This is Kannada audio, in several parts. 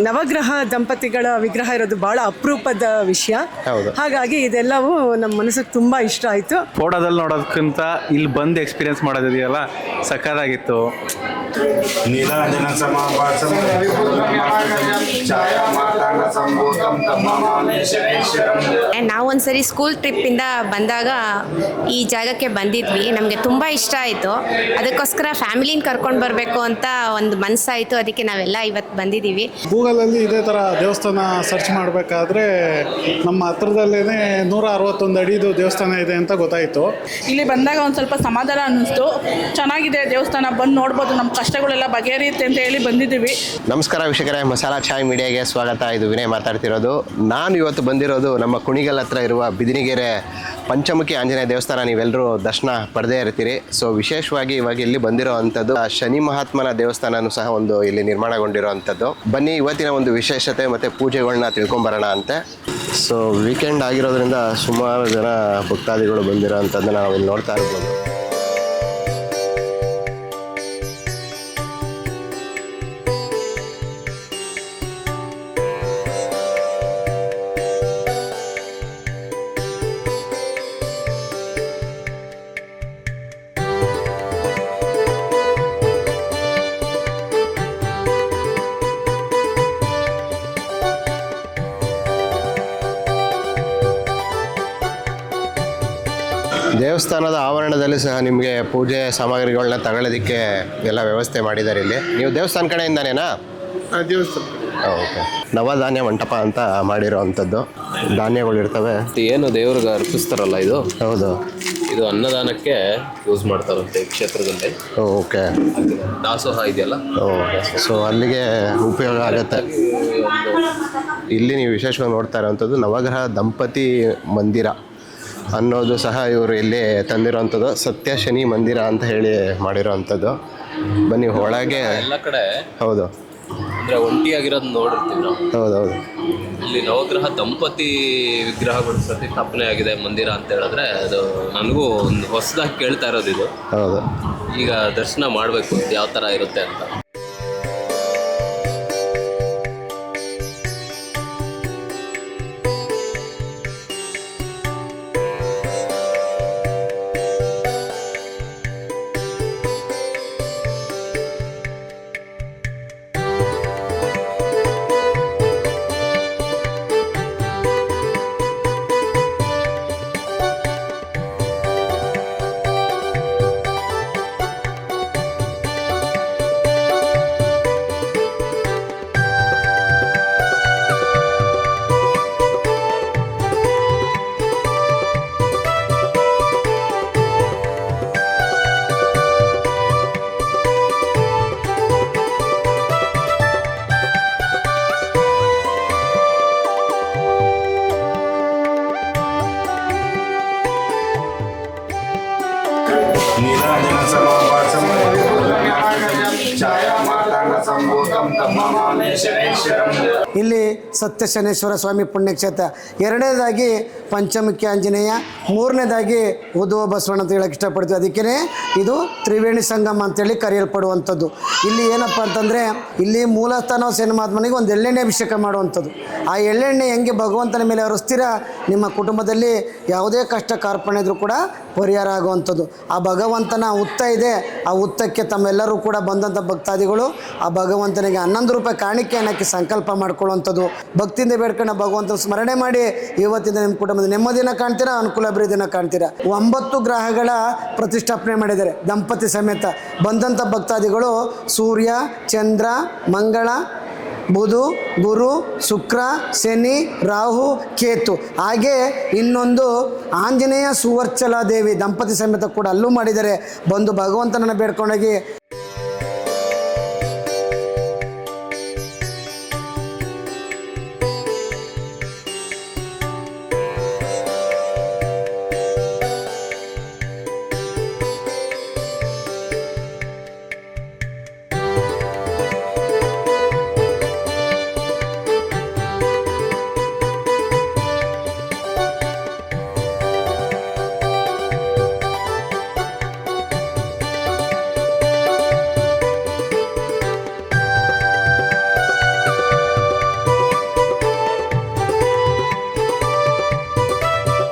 ನವಗ್ರಹ ದಂಪತಿಗಳ ವಿಗ್ರಹ ಇರೋದು ಬಹಳ ಅಪರೂಪದ ವಿಷಯ. ಹೌದು. ಹಾಗಾಗಿ ಇದೆಲ್ಲವೂ ನಮ್ಮ ಮನಸ್ಸಿಗೆ ತುಂಬಾ ಇಷ್ಟ ಆಯ್ತು. ಫೋಟೋದಲ್ಲಿ ನೋಡೋದಕ್ಕಿಂತ ಇಲ್ಲಿ ಬಂದು ಎಕ್ಸ್ಪೀರಿಯನ್ಸ್ ಮಾಡೋದಿದೆಯಲ್ಲ ಸಕ್ಕತ್ತಾಗಿತ್ತು. ನೀಲಾಂಜನ ಸಮಾಭಾಸಂ ಛಾಯಾಮಾರ್ತಾಂಡ ಸಂಭೂತಂ ತಮ್ಮಮಾಮಿ ಶನೇಶ್ವರಂ. ನಾವೊಂದ್ಸರಿ ಸ್ಕೂಲ್ ಟ್ರಿಪ್ಪಿಂದ ಬಂದಾಗ ಈ ಜಾಗಕ್ಕೆ ಬಂದಿದ್ವಿ. ನಮಗೆ ತುಂಬ ಇಷ್ಟ ಆಯಿತು. ಅದಕ್ಕೋಸ್ಕರ ಫ್ಯಾಮಿಲಿನ ಕರ್ಕೊಂಡು ಬರಬೇಕು ಅಂತ ಒಂದು ಮನಸ್ಸಾಯಿತು. ಅದಕ್ಕೆ ನಾವೆಲ್ಲ ಇವತ್ತು ಬಂದಿದ್ದೀವಿ. ಗೂಗಲಲ್ಲಿ ಇದೇ ಥರ ದೇವಸ್ಥಾನ ಸರ್ಚ್ ಮಾಡಬೇಕಾದ್ರೆ ನಮ್ಮ ಹತ್ರದಲ್ಲೇ 161 ಅಡಿದು ದೇವಸ್ಥಾನ ಇದೆ ಅಂತ ಗೊತ್ತಾಯಿತು. ಇಲ್ಲಿ ಬಂದಾಗ ಒಂದು ಸ್ವಲ್ಪ ಸಮಾಧಾನ ಅನ್ನಿಸ್ತು. ಚೆನ್ನಾಗಿದೆ ದೇವಸ್ಥಾನ, ಬಂದು ನೋಡ್ಬೋದು, ನಮ್ಮ ಕಷ್ಟಗಳೆಲ್ಲ ಬಗೆಹರಿಯುತ್ತೆ ಅಂತ ಹೇಳಿ ಬಂದಿದ್ದೀವಿ. ನಮಸ್ಕಾರ ವೀಕ್ಷಕರೇ, ಮಸಾಲಾ ಚಾಯ್ ಮೀಡಿಯಾಗೆ ಸ್ವಾಗತ. ಇದು ವಿನಯ್ ಮಾತಾಡ್ತಿರೋದು. ನಾನು ಇವತ್ತು ಬಂದಿರೋದು ನಮ್ಮ ಕುಣಿಗಲ್ ಹತ್ರ ಇರುವ ಬಿದಿನಿಗೆರೆ ಪಂಚಮುಖಿ ಆಂಜನೇಯ ದೇವಸ್ಥಾನ. ನೀವೆಲ್ಲರೂ ದರ್ಶನ ಪಡೆದೇ ಇರ್ತೀರಿ. ಸೊ ವಿಶೇಷವಾಗಿ ಇವಾಗ ಇಲ್ಲಿ ಬಂದಿರೋ ಅಂಥದ್ದು ಶನಿ ಮಹಾತ್ಮನ ದೇವಸ್ಥಾನನೂ ಸಹ ಒಂದು ಇಲ್ಲಿ ನಿರ್ಮಾಣಗೊಂಡಿರೋ ಅಂಥದ್ದು. ಬನ್ನಿ ಇವತ್ತಿನ ಒಂದು ವಿಶೇಷತೆ ಮತ್ತು ಪೂಜೆಗಳನ್ನ ತಿಳ್ಕೊಂಬರೋಣ ಅಂತೆ. ಸೊ ವೀಕೆಂಡ್ ಆಗಿರೋದ್ರಿಂದ ಸುಮಾರು ಜನ ಭಕ್ತಾದಿಗಳು ಬಂದಿರೋ ಅಂಥದ್ದನ್ನ ನಾವು ಇಲ್ಲಿ ನೋಡ್ತಾ ಇರ್ಬೋದು. ದೇವಸ್ಥಾನದ ಆವರಣದಲ್ಲಿ ಸಹ ನಿಮಗೆ ಪೂಜೆ ಸಾಮಗ್ರಿಗಳನ್ನ ತಗೊಳ್ಳೋದಕ್ಕೆ ಎಲ್ಲ ವ್ಯವಸ್ಥೆ ಮಾಡಿದ್ದಾರೆ. ಇಲ್ಲಿ ನೀವು ದೇವಸ್ಥಾನ ಕಡೆಯಿಂದನೇನಾ? ದೇವಸ್ಥಾನ ಓಕೆ. ನವಧಾನ್ಯ ಮಂಟಪ ಅಂತ ಮಾಡಿರೋ ಅಂಥದ್ದು. ಧಾನ್ಯಗಳು ಇರ್ತವೆ. ಏನು ದೇವ್ರಿಗೆ ಅರ್ಪಿಸ್ತಾರಲ್ಲ ಇದು. ಹೌದು. ಇದು ಅನ್ನದಾನಕ್ಕೆ ಯೂಸ್ ಮಾಡ್ತಾರಂತೆ ಈ ಕ್ಷೇತ್ರದಲ್ಲಿ. ಓಕೆ. ದಾಸೋಹ ಇದೆಯಲ್ಲ. ಸೊ ಅಲ್ಲಿಗೆ ಉಪಯೋಗ ಆಗುತ್ತೆ. ಇಲ್ಲಿ ನೀವು ವಿಶೇಷವಾಗಿ ನೋಡ್ತಾ ಇರೋವಂಥದ್ದು ನವಗ್ರಹ ದಂಪತಿ ಮಂದಿರ ಅನ್ನೋದು ಸಹ ಇವರು ಇಲ್ಲಿ ತಂದಿರೋವಂಥದ್ದು. ಸತ್ಯ ಶನಿ ಮಂದಿರ ಅಂತ ಹೇಳಿ ಮಾಡಿರೋ ಅಂಥದ್ದು. ಬನ್ನಿ ಒಳಗೆ. ಎಲ್ಲ ಕಡೆ ಹೌದು ಅಂದರೆ ಒಂಟಿಯಾಗಿರೋದು ನೋಡಿರ್ತೀವಿ ನಾವು. ಹೌದೌದು. ಇಲ್ಲಿ ನವಗ್ರಹ ದಂಪತಿ ವಿಗ್ರಹಗಳು ಪ್ರತಿಷ್ಠಾಪನೆ ಆಗಿದೆ ಮಂದಿರ ಅಂತ ಹೇಳಿದ್ರೆ ಅದು ನನಗೂ ಒಂದು ಹೊಸದಾಗಿ ಕೇಳ್ತಾ ಇರೋದು ಇದು. ಹೌದು. ಈಗ ದರ್ಶನ ಮಾಡಬೇಕು ಯಾವ ಥರ ಇರುತ್ತೆ ಅಂತ. ನೀಲಾಂಜನ ಸಮಾಭಾಸಂ ಛಾಯಾಮಾರ್ತಾಂಡ ಸಂಭೂತಂ ತಮ್ಮಮಾಮಿ ಶನೇಶ್ವರಂ. ಇಲ್ಲಿ ಸತ್ಯ ಶನೇಶ್ವರ ಸ್ವಾಮಿ ಪುಣ್ಯಕ್ಷೇತ್ರ. ಎರಡನೇದಾಗಿ ಪಂಚಮುಖಿ ಆಂಜನೇಯ, ಮೂರನೇದಾಗಿ ಉದ್ಭವ ಬಸವಣ್ಣ ಅಂತ ಹೇಳಕ್ಕೆ ಇಷ್ಟಪಡ್ತೀವಿ. ಅದಕ್ಕೇ ಇದು ತ್ರಿವೇಣಿ ಸಂಗಮ ಅಂತೇಳಿ ಕರೆಯಲ್ಪಡುವಂಥದ್ದು. ಇಲ್ಲಿ ಏನಪ್ಪ ಅಂತಂದರೆ ಇಲ್ಲಿ ಮೂಲಸ್ಥಾನ ಶನಿ ಮಹಾತ್ಮನಿಗೆ ಒಂದು ಎಳ್ಳೆಣ್ಣೆ ಅಭಿಷೇಕ ಮಾಡುವಂಥದ್ದು. ಆ ಎಳ್ಳೆಣ್ಣೆ ಹೆಂಗೆ ಭಗವಂತನ ಮೇಲೆ ಹರಿಸ್ತೀರ ನಿಮ್ಮ ಕುಟುಂಬದಲ್ಲಿ ಯಾವುದೇ ಕಷ್ಟ ಕಾರ್ಪಣ್ಯ ಇದ್ರೂ ಕೂಡ ಪರಿಹಾರ ಆಗುವಂಥದ್ದು. ಆ ಭಗವಂತನ ಹುತ್ತ ಇದೆ. ಆ ಹುತ್ತಕ್ಕೆ ತಮ್ಮೆಲ್ಲರೂ ಕೂಡ ಬಂದಂಥ ಭಕ್ತಾದಿಗಳು ಆ ಭಗವಂತನಿಗೆ 11 ರೂಪಾಯಿ ಕಾಣಿಕೆಯನ್ನು ಹಾಕಿ ಸಂಕಲ್ಪ ಮಾಡ್ಕೊಳ್ಳುವಂಥದ್ದು. ಭಕ್ತಿಯಿಂದ ಬೇಡ್ಕೊಂಡು ಭಗವಂತನ ಸ್ಮರಣೆ ಮಾಡಿ ಇವತ್ತಿಂದ ನಿಮ್ಮ ಕುಟುಂಬದ ನೆಮ್ಮದಿನ ಕಾಣ್ತೀರಾ, ಅನುಕೂಲ ಅಭಿವೃದ್ಧಿನ ಕಾಣ್ತೀರಾ. 9 ಗ್ರಹಗಳ ಪ್ರತಿಷ್ಠಾಪನೆ ಮಾಡಿದ್ದಾರೆ ದಂಪತಿ ಸಮೇತ. ಬಂದಂಥ ಭಕ್ತಾದಿಗಳು ಸೂರ್ಯ, ಚಂದ್ರ, ಮಂಗಳ, ಬುಧ, ಗುರು, ಶುಕ್ರ, ಶನಿ, ರಾಹು, ಕೇತು, ಹಾಗೆ ಇನ್ನೊಂದು ಆಂಜನೇಯ ಸುವರ್ಚಲಾ ದೇವಿ ದಂಪತಿ ಸಮೇತ ಕೂಡ ಅಲ್ಲೂ ಮಾಡಿದ್ದಾರೆ. ಬಂದು ಭಗವಂತನನ್ನು ಬೇಡ್ಕೊಂಡೋಗಿ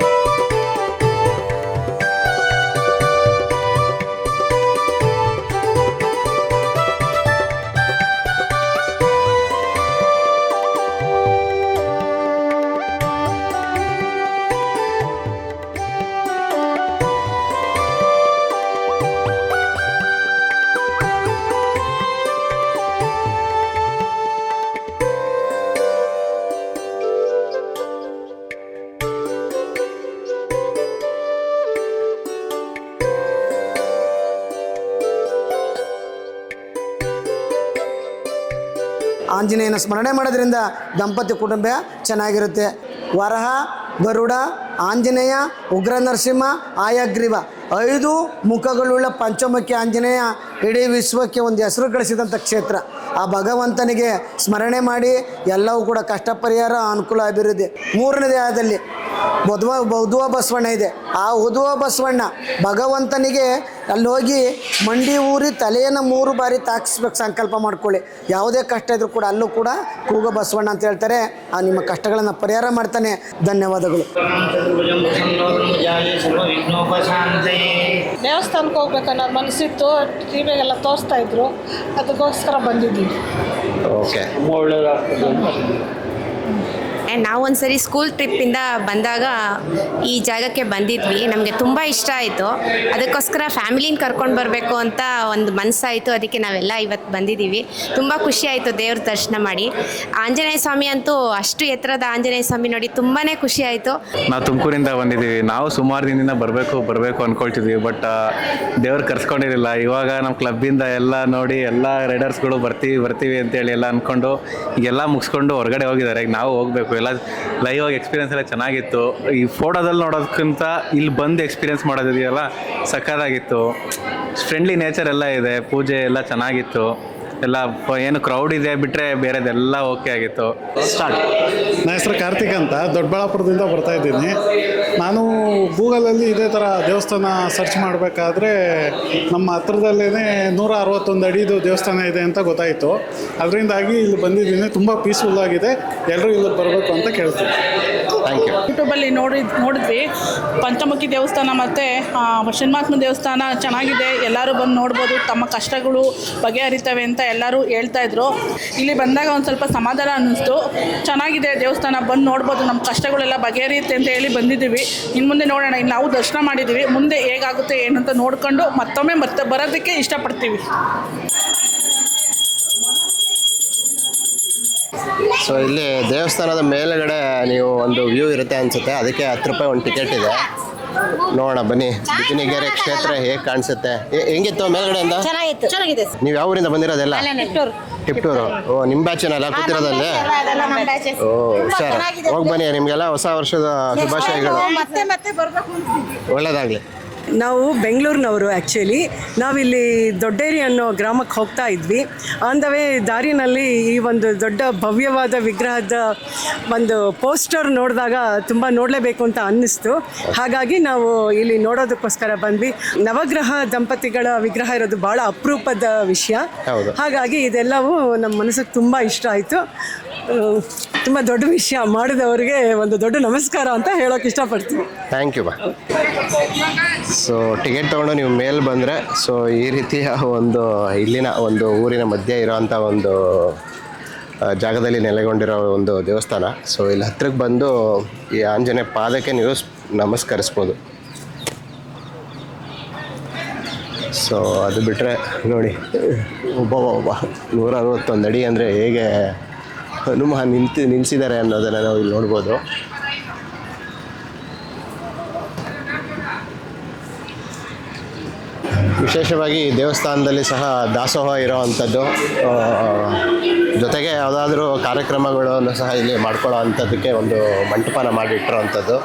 ಆಂಜನೇಯನ ಸ್ಮರಣೆ ಮಾಡೋದ್ರಿಂದ ದಂಪತಿ ಕುಟುಂಬ ಚೆನ್ನಾಗಿರುತ್ತೆ. ವರಹ, ಗರುಡ, ಆಂಜನೇಯ, ಉಗ್ರ ನರಸಿಂಹ, ಆಯಗ್ರೀವ 5 ಮುಖಗಳುಳ್ಳ ಪಂಚಮುಖಿ ಆಂಜನೇಯ ಇಡೀ ವಿಶ್ವಕ್ಕೆ ಒಂದು ಹೆಸರು ಗಳಿಸಿದಂಥ ಕ್ಷೇತ್ರ. ಆ ಭಗವಂತನಿಗೆ ಸ್ಮರಣೆ ಮಾಡಿ ಎಲ್ಲವೂ ಕೂಡ ಕಷ್ಟ ಪರಿಹಾರ, ಅನುಕೂಲ, ಅಭಿವೃದ್ಧಿ. 3ನೇ ದೇಹದಲ್ಲಿ ಉದ್ವ ಬಸವಣ್ಣ ಇದೆ. ಆ ಉದ್ವ ಬಸವಣ್ಣ ಭಗವಂತನಿಗೆ ಅಲ್ಲಿ ಹೋಗಿ ಮಂಡಿ ಊರಿ ತಲೆಯನ್ನು 3 ಬಾರಿ ತಾಕಿಸ್ಬೇಕು ಸಂಕಲ್ಪ ಮಾಡ್ಕೊಳ್ಳಿ. ಯಾವುದೇ ಕಷ್ಟ ಇದ್ರೂ ಕೂಡ ಅಲ್ಲೂ ಕೂಡ ಕೂಗ ಬಸವಣ್ಣ ಅಂತ ಹೇಳ್ತಾರೆ. ಆ ನಿಮ್ಮ ಕಷ್ಟಗಳನ್ನು ಪರಿಹಾರ ಮಾಡ್ತಾನೆ. ಧನ್ಯವಾದಗಳು. ದೇವಸ್ಥಾನಕ್ಕೆ ಹೋಗ್ಬೇಕನ್ನೋ ಮನಸ್ಸಿತ್ತು, ಟಿವಿಗೆಲ್ಲ ತೋರಿಸ್ತಾ ಇದ್ರು, ಅದಕ್ಕೋಸ್ಕರ ಬಂದಿದ್ದೀವಿ. ಓಕೆ. ನಾವೊಂದ್ಸರಿ ಸ್ಕೂಲ್ ಟ್ರಿಪ್ಪಿಂದ ಬಂದಾಗ ಈ ಜಾಗಕ್ಕೆ ಬಂದಿದ್ವಿ. ನಮಗೆ ತುಂಬ ಇಷ್ಟ ಆಯಿತು. ಅದಕ್ಕೋಸ್ಕರ ಫ್ಯಾಮಿಲಿನ ಕರ್ಕೊಂಡು ಬರಬೇಕು ಅಂತ ಒಂದು ಮನಸ್ಸಾಯಿತು. ಅದಕ್ಕೆ ನಾವೆಲ್ಲ ಇವತ್ತು ಬಂದಿದ್ದೀವಿ. ತುಂಬ ಖುಷಿ ಆಯಿತು ದೇವ್ರ ದರ್ಶನ ಮಾಡಿ. ಆಂಜನೇಯ ಸ್ವಾಮಿ ಅಂತೂ ಅಷ್ಟು ಎತ್ತರದ ಆಂಜನೇಯ ಸ್ವಾಮಿ ನೋಡಿ ತುಂಬಾ ಖುಷಿ ಆಯಿತು. ನಾವು ತುಮಕೂರಿಂದ ಬಂದಿದ್ದೀವಿ. ನಾವು ಸುಮಾರು ದಿನದಿಂದ ಬರಬೇಕು ಅಂದ್ಕೊಳ್ತಿದ್ವಿ. ಬಟ್ ದೇವ್ರು ಕರ್ಸ್ಕೊಂಡಿರಲಿಲ್ಲ. ಇವಾಗ ನಮ್ಮ ಕ್ಲಬ್ಬಿಂದ ಎಲ್ಲ ನೋಡಿ ಎಲ್ಲ ರೈಡರ್ಸ್ಗಳು ಬರ್ತೀವಿ ಅಂತೇಳಿ ಎಲ್ಲ ಅಂದ್ಕೊಂಡು ಈಗೆಲ್ಲ ಮುಗಿಸ್ಕೊಂಡು ಹೊರಗಡೆ ಹೋಗಿದ್ದಾರೆ. ಈಗ ನಾವು ಹೋಗಬೇಕು. ಎಲ್ಲ ಲೈವ್ ಆಗಿ ಎಕ್ಸ್ಪೀರಿಯನ್ಸ್ ಎಲ್ಲ ಚೆನ್ನಾಗಿತ್ತು. ಈ ಫೋಟೋದಲ್ಲಿ ನೋಡೋದಕ್ಕಿಂತ ಇಲ್ಲಿ ಬಂದು ಎಕ್ಸ್ಪೀರಿಯನ್ಸ್ ಮಾಡೋದಿದೆಯಲ್ಲ ಸಖತ್ತಾಗಿತ್ತು. ಫ್ರೆಂಡ್ಲಿ ನೇಚರ್ ಎಲ್ಲ ಇದೆ. ಪೂಜೆ ಎಲ್ಲ ಚೆನ್ನಾಗಿತ್ತು. ಎಲ್ಲ ಏನು ಕ್ರೌಡ್ ಇದೆ ಬಿಟ್ಟರೆ ಬೇರೆದೆಲ್ಲ ಓಕೆ ಆಗಿತ್ತು. ಸ್ಟಾರ್ಟ್. ನನ್ನ ಹೆಸರು ಕಾರ್ತಿಕ್ ಅಂತ, ದೊಡ್ಡಬಳ್ಳಾಪುರದಿಂದ ಬರ್ತಾ ಇದ್ದೀನಿ. ನಾನು ಗೂಗಲಲ್ಲಿ ಇದೇ ಥರ ದೇವಸ್ಥಾನ ಸರ್ಚ್ ಮಾಡಬೇಕಾದ್ರೆ ನಮ್ಮ ಹತ್ರದಲ್ಲೇ 161 ಅಡಿದು ದೇವಸ್ಥಾನ ಇದೆ ಅಂತ ಗೊತ್ತಾಯಿತು. ಅದರಿಂದಾಗಿ ಇಲ್ಲಿ ಬಂದಿದ್ದೀನಿ. ತುಂಬ ಪೀಸ್ಫುಲ್ ಆಗಿದೆ. ಎಲ್ಲರೂ ಇಲ್ಲಿ ಬರಬೇಕು ಅಂತ ಕೇಳ್ತೀನಿ. Thank you. ಯೂಟ್ಯೂಬಲ್ಲಿ ನೋಡಿದ್ವಿ ಪಂಚಮುಖಿ ದೇವಸ್ಥಾನ ಮತ್ತು ಶನಿಮಹಾತ್ಮ ದೇವಸ್ಥಾನ ಚೆನ್ನಾಗಿದೆ, ಎಲ್ಲರೂ ಬಂದು ನೋಡ್ಬೋದು, ತಮ್ಮ ಕಷ್ಟಗಳು ಬಗೆಹರಿತವೆ ಅಂತ ಎಲ್ಲರೂ ಹೇಳ್ತಾಯಿದ್ರು. ಇಲ್ಲಿ ಬಂದಾಗ ಒಂದು ಸ್ವಲ್ಪ ಸಮಾಧಾನ ಅನ್ನಿಸ್ತು. ಚೆನ್ನಾಗಿದೆ ದೇವಸ್ಥಾನ, ಬಂದು ನೋಡ್ಬೋದು, ನಮ್ಮ ಕಷ್ಟಗಳೆಲ್ಲ ಬಗೆಹರಿಯುತ್ತೆ ಅಂತ ಹೇಳಿ ಬಂದಿದ್ದೀವಿ. ಇನ್ನು ಮುಂದೆ ನೋಡೋಣ. ಇನ್ನು ನಾವು ದರ್ಶನ ಮಾಡಿದ್ದೀವಿ. ಮುಂದೆ ಹೇಗಾಗುತ್ತೆ ಏನು ಅಂತ ನೋಡ್ಕೊಂಡು ಮತ್ತೊಮ್ಮೆ ಬರೋದಕ್ಕೆ ಇಷ್ಟಪಡ್ತೀವಿ. ಸೊ ಇಲ್ಲಿ ದೇವಸ್ಥಾನದ ಮೇಲುಗಡೆ ನೀವು ಒಂದು ವ್ಯೂ ಇರುತ್ತೆ ಅನಿಸುತ್ತೆ. ಅದಕ್ಕೆ 10 ರೂಪಾಯಿ ಒಂದು ಟಿಕೆಟ್ ಇದೆ. ನೋಡೋಣ ಬನ್ನಿ, ಬಿದಿನಿಗೆರೆ ಕ್ಷೇತ್ರ ಹೇಗೆ ಕಾಣಿಸುತ್ತೆ. ಹೆಂಗಿತ್ತು ಮೇಲ್ಗಡೆಯಿಂದ? ಚೆನ್ನಾಗಿದೆ. ನೀವು ಯಾವ ಊರಿಂದ ಬಂದಿರೋದೆಲ್ಲ? ಟಿಪ್ಟೂರು. ಓ, ನಿಮ್ಮ ಬ್ಯಾಚಿನಲ್ಲ ಕೂತಿರೋದಲ್ಲಿ? ಓ ಸರ್, ಹೋಗಿ ಬನ್ನಿ. ನಿಮಗೆಲ್ಲ ಹೊಸ ವರ್ಷದ ಶುಭಾಶಯಗಳು. ಒಳ್ಳೆಯದಾಗಲಿ. ನಾವು ಬೆಂಗಳೂರಿನವರು. ಆ್ಯಕ್ಚುಲಿ ನಾವಿಲ್ಲಿ ದೊಡ್ಡೇರಿ ಅನ್ನೋ ಗ್ರಾಮಕ್ಕೆ ಹೋಗ್ತಾ ಇದ್ವಿ. ಆನ್ ದ ವೇ ದಾರಿನಲ್ಲಿ ಈ ಒಂದು ದೊಡ್ಡ ಭವ್ಯವಾದ ವಿಗ್ರಹದ ಒಂದು ಪೋಸ್ಟರ್ ನೋಡಿದಾಗ ತುಂಬ ನೋಡಲೇಬೇಕು ಅಂತ ಅನ್ನಿಸ್ತು. ಹಾಗಾಗಿ ನಾವು ಇಲ್ಲಿ ನೋಡೋದಕ್ಕೋಸ್ಕರ ಬಂದ್ವಿ. ನವಗ್ರಹ ದಂಪತಿಗಳ ವಿಗ್ರಹ ಇರೋದು ಭಾಳ ಅಪರೂಪದ ವಿಷಯ. ಹಾಗಾಗಿ ಇದೆಲ್ಲವೂ ನಮ್ಮ ಮನಸ್ಸಿಗೆ ತುಂಬ ಇಷ್ಟ ಆಯಿತು. ತುಂಬ ದೊಡ್ಡ ವಿಷಯ ಮಾಡಿದವ್ರಿಗೆ ಒಂದು ದೊಡ್ಡ ನಮಸ್ಕಾರ ಅಂತ ಹೇಳೋಕೆ ಇಷ್ಟಪಡ್ತೀನಿ. Thank you. ಸೊ ಟಿಕೆಟ್ ತೊಗೊಂಡು ನೀವು ಮೇಲೆ ಬಂದರೆ ಸೊ ಈ ರೀತಿಯ ಒಂದು ಇಲ್ಲಿನ ಒಂದು ಊರಿನ ಮಧ್ಯೆ ಇರೋವಂಥ ಒಂದು ಜಾಗದಲ್ಲಿ ನೆಲೆಗೊಂಡಿರೋ ಒಂದು ದೇವಸ್ಥಾನ. ಸೊ ಇಲ್ಲಿ ಹತ್ರಕ್ಕೆ ಬಂದು ಈ ಆಂಜನೇಯ ಪಾದಕ್ಕೆ ನೀವು ನಮಸ್ಕರಿಸ್ಬೋದು. ಸೊ ಅದು ಬಿಟ್ಟರೆ ನೋಡಿ, ಒಬ್ಬ 161 ಅಡಿ ಅಂದರೆ ಹೇಗೆ ಹನುಮ ನಿಲ್ಲಿಸಿದ್ದಾರೆ ಅನ್ನೋದನ್ನು ನಾವು ಇಲ್ಲಿ ನೋಡ್ಬೋದು. ವಿಶೇಷವಾಗಿ ಈ ದೇವಸ್ಥಾನದಲ್ಲಿ ಸಹ ದಾಸೋಹ ಇರೋವಂಥದ್ದು, ಜೊತೆಗೆ ಯಾವುದಾದ್ರೂ ಕಾರ್ಯಕ್ರಮಗಳನ್ನು ಸಹ ಇಲ್ಲಿ ಮಾಡ್ಕೊಳ್ಳೋ ಅಂಥದ್ದಕ್ಕೆ ಒಂದು ಮಂಟಪನ ಮಾಡಿಟ್ಟಿರೋವಂಥದ್ದು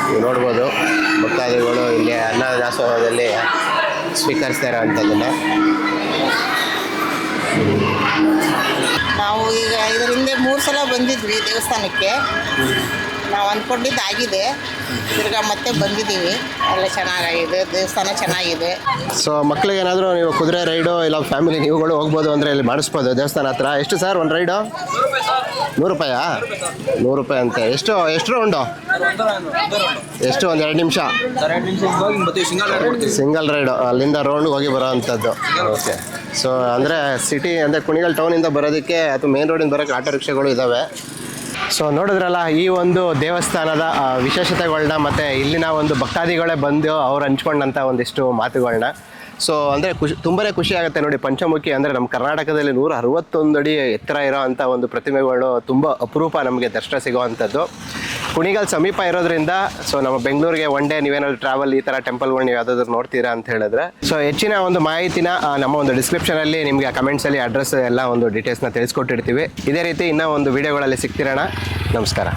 ನೀವು ನೋಡ್ಬೋದು. ಭಕ್ತಾದಿಗಳು ಇಲ್ಲಿ ಅನ್ನ ದಾಸೋಹದಲ್ಲಿ ಸ್ವೀಕರಿಸ್ತಾ ಇರೋವಂಥದ್ದನ್ನು ನಾವು ಈಗ ಇದರಿಂದ 3 ಸಲ ಬಂದಿದ್ವಿ ದೇವಸ್ಥಾನಕ್ಕೆ. ನಾವು ಅಂದ್ಕೊಂಡಿದ್ದಾಗಿದೆ, ತಿರ್ಗಾ ಮತ್ತೆ ಬಂದಿದ್ದೀವಿ. ಎಲ್ಲ ಚೆನ್ನಾಗಿದೆ, ದೇವಸ್ಥಾನ ಚೆನ್ನಾಗಿದೆ. ಸೊ ಮಕ್ಕಳಿಗೆ ಏನಾದರೂ ನೀವು ಕುದುರೆ ರೈಡು ಇಲ್ಲ ಫ್ಯಾಮಿಲಿ ನೀವುಗಳು ಹೋಗ್ಬೋದು ಅಂದರೆ ಇಲ್ಲಿ ಮಾಡಿಸ್ಬೋದು ದೇವಸ್ಥಾನ ಹತ್ರ. ಎಷ್ಟು ಸರ್ ಒಂದು ರೈಡು? 100 ರೂಪಾಯಾ? 100 ರೂಪಾಯಿ ಅಂತೆ. ಎಷ್ಟು ರೌಂಡು? ಎಷ್ಟು? ಒಂದು 2 ನಿಮಿಷ ಸಿಂಗಲ್ ರೈಡು, ಅಲ್ಲಿಂದ ರೌಂಡ್ಗೆ ಹೋಗಿ ಬರೋ ಅಂಥದ್ದು. ಓಕೆ. ಸೊ ಅಂದರೆ ಸಿಟಿ ಅಂದರೆ ಕುಣಿಗಲ್ ಟೌನಿಂದ ಬರೋದಕ್ಕೆ ಅಥವಾ ಮೇನ್ ರೋಡಿಂದ ಬರೋಕ್ಕೆ ಆಟೋ ರಿಕ್ಷಾಗಳು ಇದ್ದಾವೆ. ಸೊ ನೋಡಿದ್ರಲ್ಲ ಈ ಒಂದು ದೇವಸ್ಥಾನದ ವಿಶೇಷತೆಗಳನ್ನ ಮತ್ತು ಇಲ್ಲಿನ ಒಂದು ಭಕ್ತಾದಿಗಳೇ ಬಂದು ಅವ್ರು ಹಂಚ್ಕೊಂಡಂಥ ಒಂದಿಷ್ಟು ಮಾತುಗಳನ್ನ. ಸೊ ಅಂದರೆ ತುಂಬಾ ಖುಷಿ ಆಗುತ್ತೆ ನೋಡಿ. ಪಂಚಮುಖಿ ಅಂದರೆ ನಮ್ಮ ಕರ್ನಾಟಕದಲ್ಲಿ 161 ಅಡಿ ಎತ್ತರ ಇರೋ ಅಂಥ ಒಂದು ಪ್ರತಿಮೆಗಳು ತುಂಬ ಅಪರೂಪ ನಮಗೆ ದರ್ಶನ ಸಿಗೋವಂಥದ್ದು. ಕುಣಿಗಲ್ ಸಮೀಪ ಇರೋದ್ರಿಂದ ಸೊ ನಮ್ಮ ಬೆಂಗಳೂರಿಗೆ ಒನ್ ಡೇ ನೀವೇನಾದ್ರು ಟ್ರಾವೆಲ್ ಈ ಥರ ಟೆಂಪಲ್ಗಳು ನೀವು ಯಾವುದಾದ್ರು ನೋಡ್ತೀರಾ ಅಂತ ಹೇಳಿದ್ರೆ ಸೊ ಹೆಚ್ಚಿನ ಒಂದು ಮಾಹಿತಿನ ನಮ್ಮ ಒಂದು ಡಿಸ್ಕ್ರಿಪ್ಷನಲ್ಲಿ ನಿಮಗೆ ಕಮೆಂಟ್ಸಲ್ಲಿ ಅಡ್ರೆಸ್ ಎಲ್ಲ ಒಂದು ಡೀಟೇಲ್ಸ್ನ ತಿಳಿಸ್ಕೊಟ್ಟಿರ್ತೀವಿ. ಇದೇ ರೀತಿ ಇನ್ನೂ ಒಂದು ವಿಡಿಯೋಗಳಲ್ಲಿ ಸಿಗ್ತಿರೋಣ. ನಮಸ್ಕಾರ.